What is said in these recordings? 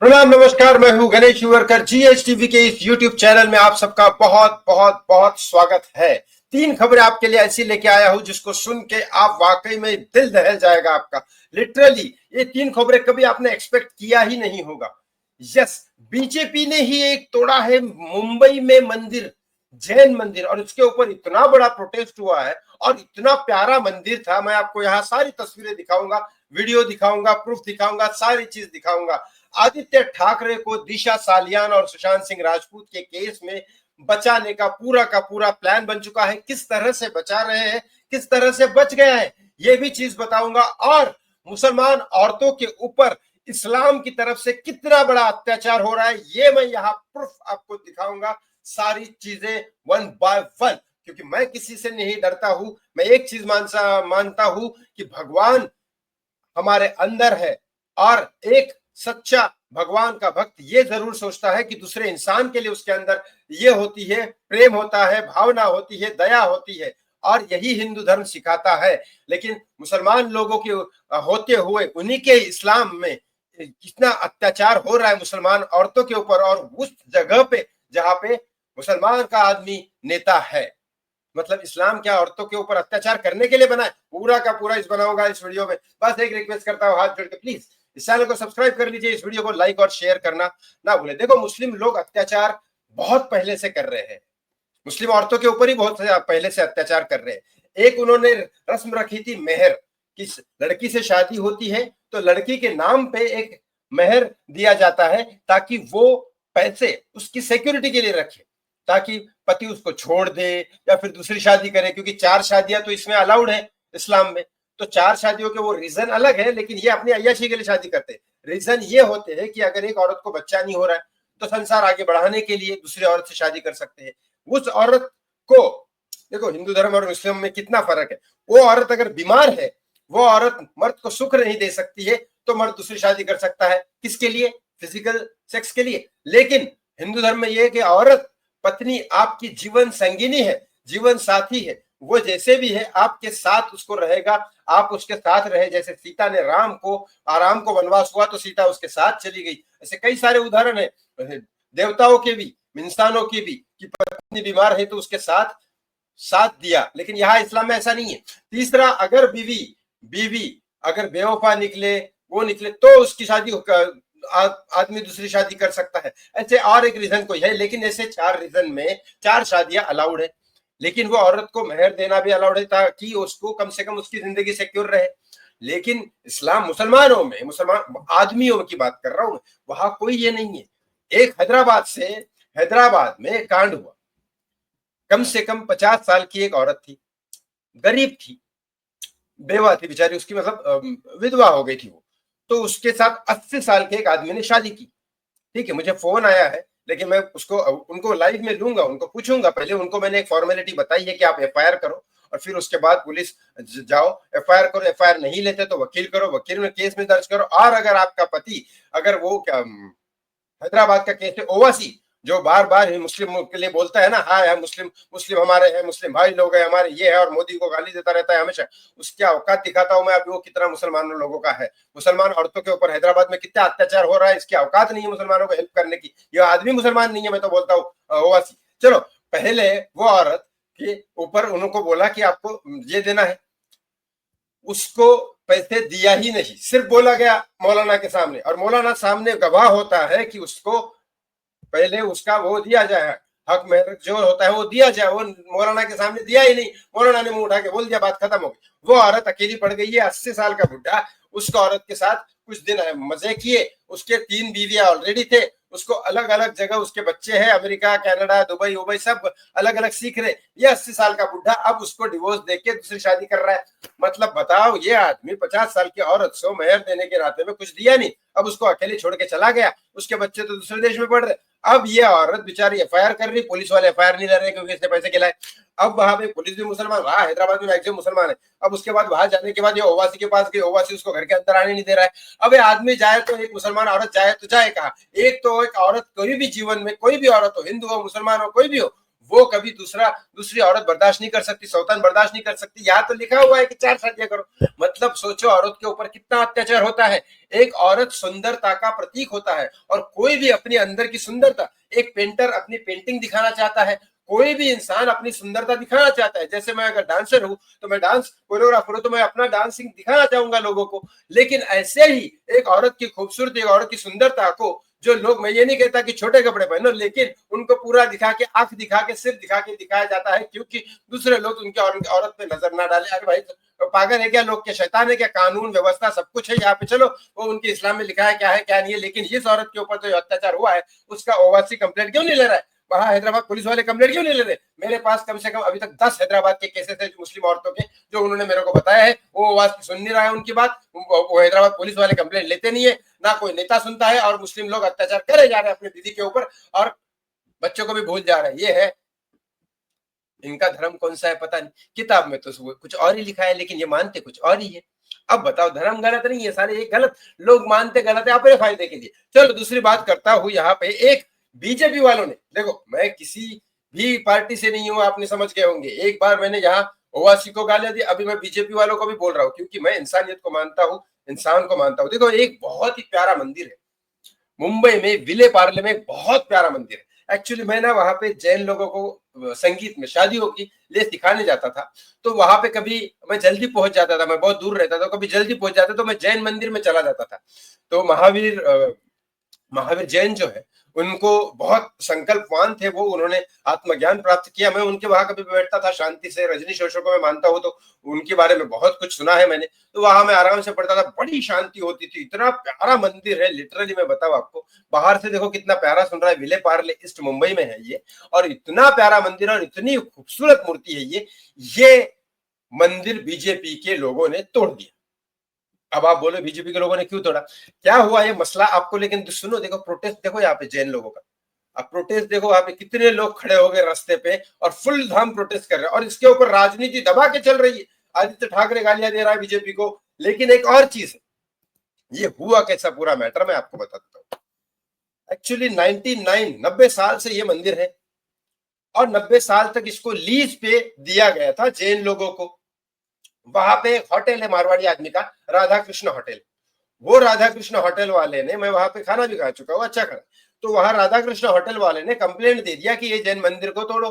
प्रणाम, नमस्कार। मैं हूं गणेश युवरकर। जीएच टीवी के इस यूट्यूब चैनल में आप सबका बहुत बहुत बहुत स्वागत है। 3 खबरें आपके लिए ऐसी लेके आया हूं जिसको सुन के आप वाकई में दिल दहल जाएगा आपका। लिटरली ये 3 खबरें कभी आपने एक्सपेक्ट किया ही नहीं होगा। यस, बीजेपी ने ही एक तोड़ा है मुंबई में मंदिर, जैन मंदिर, और उसके ऊपर इतना बड़ा प्रोटेस्ट हुआ है और इतना प्यारा मंदिर था। मैं आपको यहाँ सारी तस्वीरें दिखाऊंगा, वीडियो दिखाऊंगा, प्रूफ दिखाऊंगा, सारी चीज दिखाऊंगा। आदित्य ठाकरे को दिशा सालियान और सुशांत सिंह राजपूत के केस में बचाने का पूरा प्लान बन चुका है। किस तरह से बचा रहे हैं, किस तरह से बच गए हैं, ये भी चीज बताऊंगा। और मुसलमान औरतों के ऊपर इस्लाम की तरफ से कितना बड़ा अत्याचार हो रहा है, ये मैं यहाँ प्रूफ आपको दिखाऊंगा। सारी चीजें वन बाय वन, क्योंकि मैं किसी से नहीं डरता हूं। मैं एक चीज मानता हूं कि भगवान हमारे अंदर है, और एक सच्चा भगवान का भक्त ये जरूर सोचता है कि दूसरे इंसान के लिए उसके अंदर ये होती है, प्रेम होता है, भावना होती है, दया होती है, और यही हिंदू धर्म सिखाता है। लेकिन मुसलमान लोगों के होते हुए उन्हीं के इस्लाम में कितना अत्याचार हो रहा है मुसलमान औरतों के ऊपर, और उस जगह पे जहां पे मुसलमान का आदमी नेता है। मतलब इस्लाम क्या औरतों के ऊपर अत्याचार करने के लिए बना है? पूरा का पूरा इस बनाऊंगा इस वीडियो में। बस एक रिक्वेस्ट करता हूं, हाथ जोड़ के प्लीज इस चैनल को सब्सक्राइब कर लीजिए, इस वीडियो को लाइक और शेयर करना ना भूले। देखो, मुस्लिम लोग अत्याचार बहुत पहले से कर रहे हैं, मुस्लिम औरतों के ऊपर ही बहुत पहले से अत्याचार कर रहे हैं। एक उन्होंने रस्म रखी थी मेहर, कि लड़की से शादी होती है तो लड़की के नाम पे एक मेहर दिया जाता है, ताकि वो पैसे उसकी सिक्योरिटी के लिए रखे, ताकि पति उसको छोड़ दे या फिर दूसरी शादी करे, क्योंकि 4 शादियां तो इसमें अलाउड है इस्लाम में। तो 4 शादियों के वो रीजन अलग है, लेकिन ये अपनी अय्याशी के लिए शादी करते हैं। रीजन ये होते हैं कि अगर एक औरत को बच्चा नहीं हो रहा है तो संसार आगे बढ़ाने के लिए दूसरी औरत से शादी कर सकते हैं। उस औरत को, देखो हिंदू धर्म और मुस्लिम में कितना फर्क है। वो औरत अगर बीमार है, वो औरत मर्द को सुख नहीं दे सकती है, तो मर्द दूसरी शादी कर सकता है। किसके लिए? फिजिकल सेक्स के लिए। लेकिन हिंदू धर्म में यह है कि औरत पत्नी आपकी जीवन संगिनी है, जीवन साथी है। वो जैसे भी है आपके साथ उसको रहेगा, आप उसके साथ रहे। जैसे सीता ने राम को वनवास हुआ तो सीता उसके साथ चली गई। ऐसे कई सारे उदाहरण है देवताओं के भी, इंसानों की भी, कि पत्नी बीमार है तो उसके साथ साथ दिया। लेकिन यहाँ इस्लाम में ऐसा नहीं है। तीसरा, अगर बीवी अगर बेवफा निकले, वो निकले, तो उसकी शादी आदमी दूसरी शादी कर सकता है। ऐसे और एक रीजन कोई है, लेकिन ऐसे 4 रीजन में 4 शादियां अलाउड है। लेकिन वो औरत को मेहर देना भी अलाउड है, ताकि उसको कम से कम उसकी जिंदगी सिक्योर रहे। लेकिन इस्लाम मुसलमानों में, मुसलमान आदमियों की बात कर रहा हूं, वहां कोई ये नहीं है। एक हैदराबाद में एक कांड हुआ। कम से कम 50 साल की एक औरत थी, गरीब थी, बेवा थी बेचारी, उसकी मतलब विधवा हो गई थी वो। तो उसके साथ 80 साल के एक आदमी ने शादी की। ठीक है, मुझे फोन आया है, लेकिन मैं उनको लाइव में लूंगा, उनको पूछूंगा। पहले उनको मैंने एक फॉर्मेलिटी बताई है कि आप एफआईआर करो, और फिर उसके बाद पुलिस जाओ, एफआईआर करो। एफआईआर नहीं लेते तो वकील करो, वकील में केस में दर्ज करो। और अगर आपका पति, अगर वो क्या हैदराबाद का केस है ओवैसी, जो बार बार मुस्लिम के लिए बोलता है ना, हाँ मुस्लिम हमारे हैं, मुस्लिम भाई लोग हैं हमारे, ये है, और मोदी को गाली देता रहता है हमेशा। उसकी औकात दिखाता हूं मैं अभी, वो कितना मुसलमानों लोगों का है। मुसलमान औरतों के ऊपर हैदराबाद में कितना अत्याचार हो रहा है, इसकी औकात नहीं है मुसलमानों को हेल्प करने की। ये आदमी मुसलमान नहीं है, मैं तो बोलता हूँ ओवैसी। चलो, पहले वो औरत के ऊपर उनको बोला कि आपको ये देना है, उसको पैसे दिया ही नहीं, सिर्फ बोला गया मौलाना के सामने, और मौलाना सामने गवाह होता है कि उसको पहले उसका वो दिया जाए, हक मेहर जो होता है वो दिया जाए। वो मौलाना के सामने दिया ही नहीं, मौलाना ने मुंह उठा के बोल दिया, बात खत्म हो गई। वो औरत अकेली पड़ गई है, 80 साल का बुढ़ा उस औरत के साथ कुछ दिन मजे किए। उसके 3 बीवियां ऑलरेडी थे, उसको अलग अलग जगह उसके बच्चे हैं, अमेरिका, कनाडा, दुबई उबई, सब अलग अलग सीख रहे। ये 80 साल का बुढ़ा अब उसको डिवोर्स देके दूसरी शादी कर रहा है। मतलब बताओ, ये आदमी 50 साल की औरत को मेहर देने के नाते में कुछ दिया नहीं, अब उसको अकेले छोड़ के चला गया। उसके बच्चे तो दूसरे देश में पढ़ रहे। अब ये औरत बेचारी एफआईआर कर रही, पुलिस वाले एफआईआर नहीं ले रहे क्योंकि इसने पैसे खिलाए। अब वहां पे पुलिस भी मुसलमान, वहां हैदराबाद में मैक्सिमम मुसलमान है। अब उसके बाद वहां जाने के बाद ये ओवैसी के पास गई, ओवैसी उसको घर के अंदर आने नहीं दे रहा है। अब ये आदमी जाए तो, एक मुसलमान औरत जाए तो जाए कहाँ? एक तो एक औरत, कोई भी जीवन में, कोई भी औरत हो, हिंदू हो, मुसलमान हो, कोई भी हो, वो कभी दूसरी औरत बर्दाश्त नहीं कर सकती, सौतन बर्दाश्त नहीं कर सकती। यहाँ तो लिखा हुआ है कि 4 शादियां करो। मतलब सोचो औरत के ऊपर कितना अत्याचार होता है। एक औरत सुंदरता का प्रतीक होता है, और कोई भी अपने अंदर की सुंदरता, एक पेंटर अपनी पेंटिंग दिखाना चाहता है, कोई भी इंसान अपनी सुंदरता दिखाना चाहता है। जैसे मैं अगर डांसर हूं तो मैं डांस कोरियोग्राफर हूं, तो मैं अपना डांसिंग दिखाना चाहूंगा लोगों को। लेकिन ऐसे ही एक औरत की खूबसूरती, एक औरत की सुंदरता को जो लोग, मैं ये नहीं कहता कि छोटे कपड़े पहनो, लेकिन उनको पूरा दिखा के, आंख दिखा के, सिर दिखा के दिखाया जाता है, क्योंकि दूसरे लोग उनके औरत पे नजर ना डाले। अरे भाई तो पागल है क्या लोग, क्या शैतान है क्या? कानून व्यवस्था सब कुछ है यहाँ पे। चलो वो उनके इस्लाम में लिखा है क्या है क्या नहीं है, लेकिन इस औरत के ऊपर जो अत्याचार हुआ है उसका ओवैसी कंप्लेंट क्यों नहीं ले रहा है? वहां हैदराबाद पुलिस वाले कंप्लेंट क्यों नहीं ले रहे? मेरे पास कम से कम अभी तक 10 हैदराबाद के केसेस है मुस्लिम औरतों के, जो उन्होंने मेरे को बताया है। वो आवाज सुन नहीं रहा है उनकी बात, वो हैदराबाद पुलिस वाले कंप्लेंट लेते नहीं है, ना कोई नेता सुनता है, और मुस्लिम लोग अत्याचार करे जा रहे हैं अपनी दीदी के ऊपर, और बच्चों को भी भूल जा रहे हैं। ये है इनका धर्म कौन सा है पता नहीं, किताब में तो कुछ और ही लिखा है, लेकिन ये मानते कुछ और ही है। अब बताओ, धर्म गलत नहीं है, सारे ये गलत लोग मानते गलत है अपने फायदे के लिए। चलो दूसरी बात करता हूं, यहाँ पे एक बीजेपी वालों ने, देखो मैं किसी भी पार्टी से नहीं हूं, आपने समझ गए होंगे। एक बार मैंने यहाँ ओवासी को गालियां दी, अभी मैं बीजेपी वालों को भी बोल रहा हूँ, क्योंकि मैं इंसानियत को मानता हूँ, इंसान को मानता हूँ। देखो एक बहुत ही प्यारा मंदिर है मुंबई में, विले पार्ले में, एक बहुत प्यारा मंदिर है। एक्चुअली मैं ना वहां पे जैन लोगों को संगीत में शादियों की लिए सिखाने जाता था, तो वहां पे कभी मैं जल्दी पहुंच जाता था, मैं बहुत दूर रहता था, कभी जल्दी पहुंच जाता तो मैं जैन मंदिर में चला जाता था। तो महावीर जैन जो है, उनको बहुत संकल्पवान थे वो, उन्होंने आत्मज्ञान प्राप्त किया। मैं उनके वहां कभी बैठता था शांति से, रजनी शोषो को मैं मानता हूँ, तो उनके बारे में बहुत कुछ सुना है मैंने, तो वहां मैं आराम से पढ़ता था, बड़ी शांति होती थी। इतना प्यारा मंदिर है, लिटरली मैं बताऊं आपको, बाहर से देखो कितना प्यारा सुन रहा है, विले पार्ले ईस्ट मुंबई में है ये, और इतना प्यारा मंदिर और इतनी खूबसूरत मूर्ति है ये मंदिर बीजेपी के लोगों ने तोड़ दिया। अब आप बोले बीजेपी के लोगों ने क्यों तोड़ा, क्या हुआ ये मसला आपको, लेकिन सुनो, देखो प्रोटेस्ट देखो यहाँ पे जैन लोगों का। अब प्रोटेस्ट देखो, वहां पे कितने लोग खड़े हो गए रास्ते पे और फुल धाम प्रोटेस्ट कर रहे हैं, और इसके ऊपर राजनीति दबा के चल रही है। आदित्य ठाकरे गालियां दे रहा है बीजेपी को, लेकिन एक और चीज है, ये हुआ कैसा पूरा मैटर मैं आपको बता देता हूँ। एक्चुअली 90 साल से ये मंदिर है, और 90 साल तक इसको लीज पे दिया गया था जैन लोगों को। वहां पे एक होटल है मारवाड़ी आदमी का, राधा कृष्ण होटल। वो राधा कृष्ण होटल वाले ने, मैं वहां पे खाना भी खा चुका हूँ, अच्छा खाना, तो वहां राधा कृष्ण होटल वाले ने कंप्लेंट दे दिया कि ये जैन मंदिर को तोड़ो।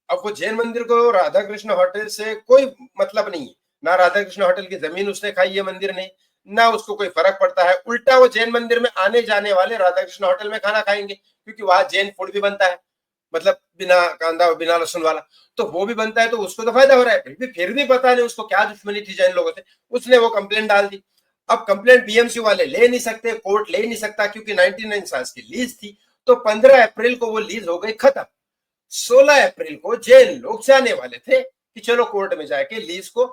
अब वो जैन मंदिर को राधा कृष्ण होटल से कोई मतलब नहीं है, ना राधा कृष्ण होटल की जमीन उसने खाई है मंदिर ने, ना उसको कोई फर्क पड़ता है। उल्टा वो जैन मंदिर में आने जाने वाले राधा कृष्ण होटल में खाना खाएंगे, क्योंकि वहां जैन फूड भी बनता है, मतलब बिना कांदा बिना लहसुन वाला, तो वो भी बनता है, तो उसको तो फायदा हो रहा है। फिर भी पता नहीं उसको क्या दुश्मनी थी जैन लोगों से, उसने वो कंप्लेंट डाल दी। अब कंप्लेंट बीएमसी वाले ले नहीं सकते, कोर्ट ले नहीं सकता, क्योंकि 99 साल की लीज थी। तो 15 अप्रैल को वो लीज हो गई खत्म। 16 अप्रैल को जैन लोग जाने वाले थे कि चलो कोर्ट में जाके लीज को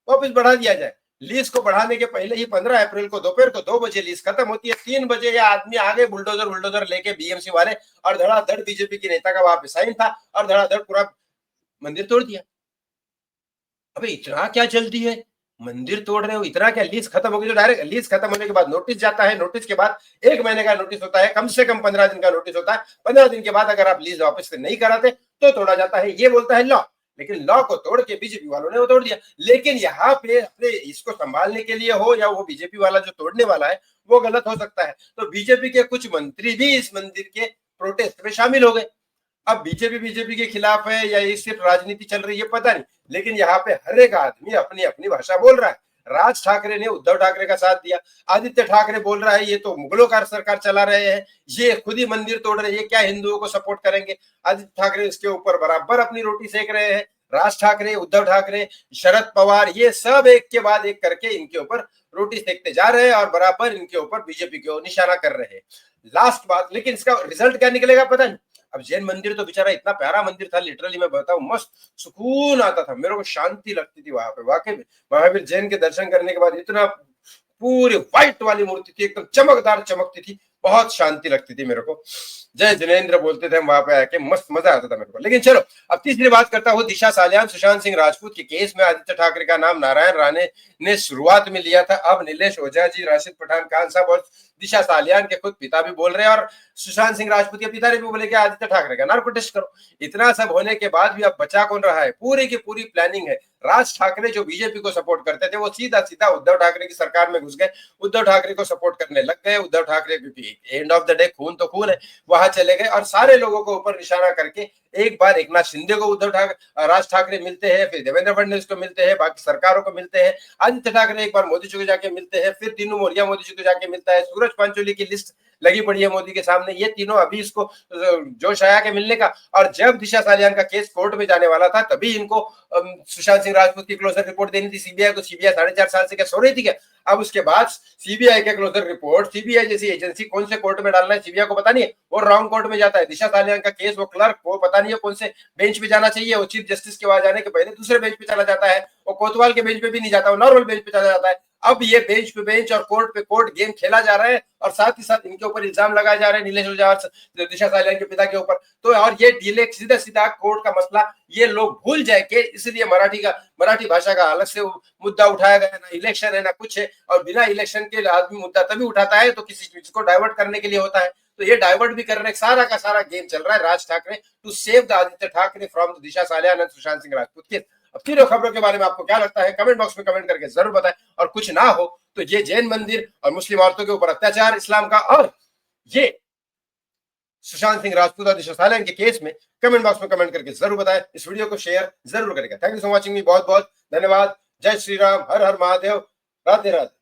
वापस बढ़ा दिया जाए। लीज को बढ़ाने के पहले ही 15 अप्रैल को दोपहर को 2 बजे लीज खत्म होती है। 3 बजे ये आदमी आगे बुलडोजर लेके बीएमसी वाले, और धड़ाधड़ बीजेपी के नेता का वहां पे साइन था, और धड़ाधड़ पूरा मंदिर तोड़ दिया। अबे इतना क्या जल्दी है, मंदिर तोड़ रहे हो, इतना क्या? लीज खत्म हो गई तो डायरेक्ट लीज खत्म होने के बाद नोटिस जाता है, नोटिस के बाद 1 महीने का नोटिस होता है, कम से कम 15 दिन का नोटिस होता है। 15 दिन के बाद अगर आप लीज वापस नहीं कराते तो तोड़ा जाता है, ये बोलता है लॉ। लेकिन लॉ को तोड़ के बीजेपी वालों ने वो तोड़ दिया। लेकिन यहाँ पे अपने इसको संभालने के लिए हो, या वो बीजेपी वाला जो तोड़ने वाला है वो गलत हो सकता है, तो बीजेपी के कुछ मंत्री भी इस मंदिर के प्रोटेस्ट में शामिल हो गए। अब बीजेपी के खिलाफ है या ये सिर्फ राजनीति चल रही है पता नहीं, लेकिन यहाँ पे हर एक आदमी अपनी अपनी भाषा बोल रहा है। राज ठाकरे ने उद्धव ठाकरे का साथ दिया, आदित्य ठाकरे बोल रहा है ये तो मुगलों का सरकार चला रहे हैं, ये खुद ही मंदिर तोड़ रहे हैं, ये क्या हिंदुओं को सपोर्ट करेंगे। आदित्य ठाकरे इसके ऊपर बराबर अपनी रोटी सेक रहे हैं। राज ठाकरे, उद्धव ठाकरे, शरद पवार, ये सब एक के बाद एक करके इनके ऊपर रोटी सेकते जा रहे हैं, और बराबर इनके ऊपर बीजेपी को निशाना कर रहे हैं। लास्ट बात, लेकिन इसका रिजल्ट क्या निकलेगा पता नहीं। अब जैन मंदिर तो बेचारा इतना प्यारा मंदिर था, लिटरली मैं बताऊं, मस्त सुकून आता था, मेरे को शांति लगती थी वहां पे। वाकई में महावीर जैन के दर्शन करने के बाद इतना, पूरी व्हाइट वाली मूर्ति थी, एकदम चमकदार चमकती थी, बहुत शांति लगती थी मेरे को। जय जिनेंद्र बोलते थे हम वहां पे आके, मस्त मजा आता था मेरे को। लेकिन चलो अब तीसरी बात करता हूँ, दिशा सालियान सुशांत सिंह राजपूत के केस में आदित्य ठाकरे का नाम नारायण राणे ने शुरुआत में लिया था। अब नीलेश ओझा जी, राशिद पठान खान साहब और दिशा सालियान के खुद पिता भी बोल रहे हैं और सुशांत सिंह राजपूत के पिता ने भी बोले कि आदित्य ठाकरे का नार्को टेस्ट करो। इतना सब होने के बाद भी अब बचा कौन रहा है? पूरी की पूरी प्लानिंग है। राज ठाकरे जो बीजेपी को सपोर्ट करते थे वो सीधा सीधा उद्धव ठाकरे की सरकार में घुस गए, उद्धव ठाकरे को सपोर्ट करने लग गए। उद्धव ठाकरे, क्योंकि एंड ऑफ द डे खून तो खून है, वहां चले गए और सारे लोगों को ऊपर निशाना करके एक बार एकनाथ शिंदे को उद्धव ठाकरे, राज ठाकरे मिलते हैं, फिर देवेंद्र फडणवीस को मिलते हैं, बाकी सरकारों को मिलते हैं, आदित्य ठाकरे एक बार मोदी जी को जाके मिलते हैं, फिर तीनों मोरिया मोदी जी को जाके मिलता है, सूरज पंचोली की लिस्ट लगी पड़ी है मोदी के सामने। ये तीनों अभी इसको जोश आया के मिलने का। और जब दिशा सालियान का केस कोर्ट में जाने वाला था तभी इनको सुशांत सिंह राजपूत की क्लोजर रिपोर्ट देनी थी सीबीआई को। सीबीआई 4.5 साल से क्या सो रही थी क्या? अब उसके बाद सीबीआई के क्लोजर रिपोर्ट, सीबीआई जैसी एजेंसी कौन से कोर्ट में डालना है सीबीआई को पता नहीं है, वो रॉन्ग कोर्ट में जाता है। दिशा सालियान का केस वो क्लर्क को पता नहीं है कौन से बेंच पे जाना चाहिए, वो चीफ जस्टिस के वहां जाने के पहले दूसरे बेंच पे चला जाता है, वो कोतवाल के बेंच पे भी नहीं जाता, वो नॉर्मल बेंच पे चला जाता है। अब ये बेंच पे बेंच और कोर्ट पे कोर्ट गेम खेला जा रहा है और साथ ही साथ इनके ऊपर इल्जाम लगाए जा रहे हैं नीलेश गुजराल, दिशा सालियान के पिता के ऊपर। तो और ये डीले सीधा सीधा कोर्ट का मसला ये लोग भूल जाए कि इसलिए मराठी भाषा का अलग से मुद्दा उठाया गया, ना इलेक्शन है ना कुछ है। और बिना इलेक्शन के आदमी मुद्दा तभी उठाता है तो किसी चीज को डाइवर्ट करने के लिए होता है। तो ये डाइवर्ट भी करने सारा का सारा गेम चल रहा है Raj Thackeray to save the Aaditya Thackeray from the Disha Salian and Sushant Singh Rajput case. अब तीनों खबरों के बारे में आपको क्या लगता है कमेंट बॉक्स में कमेंट करके जरूर बताएं। और कुछ ना हो तो ये जैन मंदिर और मुस्लिम औरतों के ऊपर अत्याचार इस्लाम का और ये सुशांत सिंह राजपूत और दिशा सालियान के केस में कमेंट बॉक्स में कमेंट करके जरूर बताएं। इस वीडियो को शेयर जरूर करेगा। थैंक यू सो वॉचिंग मी, बहुत बहुत धन्यवाद। जय श्री राम, हर हर महादेव, राधे राधे।